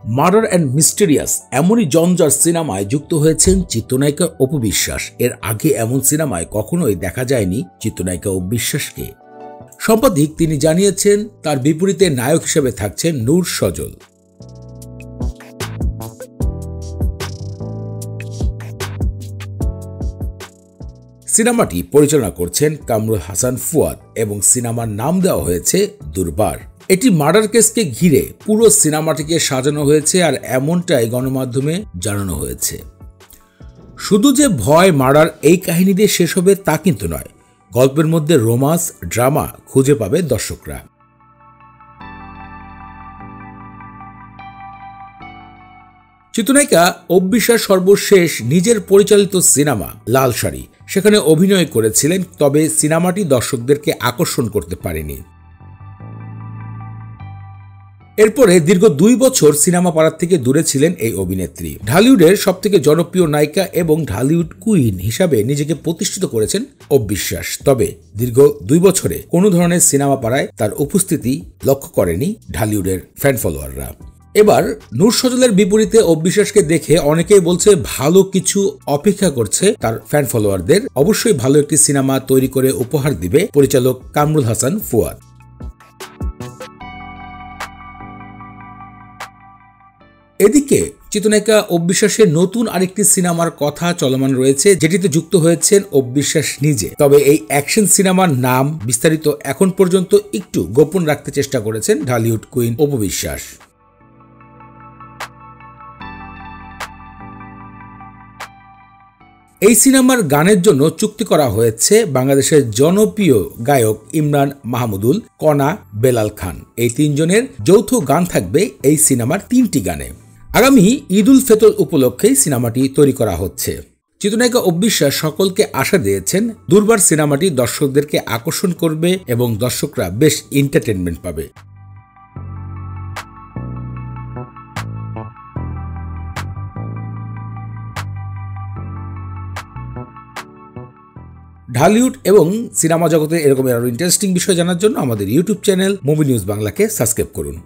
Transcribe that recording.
Murder and mysterious এমনই জঞ্জার সিনেমায় যুক্ত হয়েছেন চিত্রনায়িকা অপু বিশ্বাস। এর আগে এমন সিনেমায় কখনোই দেখা যায়নি চিত্রনায়িকা অপু বিশ্বাসকে। সম্পাদিক তিনি জানিয়েছেন তার বিপরীতে নায়ক হিসেবে থাকছেন নূর সজল। সিনেমাটি পরিচালনা করছেন কামরুল হাসান ফুয়াদ এবং সিনেমার নাম দেওয়া হয়েছে দুর্বার। এটি মার্ডার কেসকে ঘিরে পুরো সিনেমাটিকে সাজানো হয়েছে আর এমনটাই গণমাধ্যমে জানানো হয়েছে। শুধু যে ভয় মার্ডার এই কাহিনী দিয়ে শেষ হবে তা কিন্তু নয়, গল্পের মধ্যে রোমান্স ড্রামা খুঁজে পাবে দর্শকরা। চিত্রনায়িকা অপু বিশ্বাস সর্বশেষ নিজের পরিচালিত সিনেমা লাল শাড়ি সেখানে অভিনয় করেছিলেন, তবে সিনেমাটি দর্শকদেরকে আকর্ষণ করতে পারেনি। এরপরে দীর্ঘ 2 বছর সিনেমা পাড়ার থেকে দূরে ছিলেন এই অভিনেত্রী। ঢালিউডের সবথেকে জনপ্রিয় নায়িকা এবং ঢালিউড কুইন হিসাবে নিজেকে প্রতিষ্ঠিত করেছেন অপু বিশ্বাস। তবে দীর্ঘ 2 বছরে কোনো ধরনের সিনেমা পাড়ায় তার উপস্থিতি লক্ষ্য করেনি ঢালিউডের ফ্যান ফলোয়াররা। এবার নূর সজলের বিপরীতে অপু বিশ্বাসকে দেখে অনেকেই বলছে ভালো কিছু অপেক্ষা করছে তার ফ্যান ফলোয়ারদের। অবশ্যই ভালো একটি সিনেমা তৈরি করে উপহার দিবে পরিচালক কামরুল হাসান ফুয়াদ। এদিকে চিত্রনায়িকা অপু বিশ্বাসের নতুন আরেকটি সিনেমার কথা চলমান রয়েছে, যেটিতে যুক্ত হয়েছেন অপু বিশ্বাস নিজে। তবে এই অ্যাকশন সিনেমার নাম বিস্তারিত এখন পর্যন্ত একটু গোপন রাখতে চেষ্টা করেছেন ঢালিউড কুইন অপু বিশ্বাস। এই সিনেমার গানের জন্য চুক্তি করা হয়েছে বাংলাদেশের জনপ্রিয় গায়ক ইমরান মাহমুদুল, কণা, বেলাল খান। এই 3 জনের যৌথ গান থাকবে এই সিনেমার 3টি গানে। আগামী ঈদ উল ফিতর উপলক্ষে সিনেমাটি তৈরি করা হচ্ছে। চিত্রনায়িকা অপু বিশ্বাস সকলকে আশা দিয়েছেন দুর্বার সিনেমাটি দর্শকদেরকে আকর্ষণ করবে এবং দর্শকরা বেশ এন্টারটেনমেন্ট পাবে। ঢালিউড এবং সিনেমা জগতে এরকম আরো ইন্টারেস্টিং বিষয় জানার জন্য আমাদের ইউটিউব চ্যানেল মুভি নিউজ বাংলাকে সাবস্ক্রাইব করুন।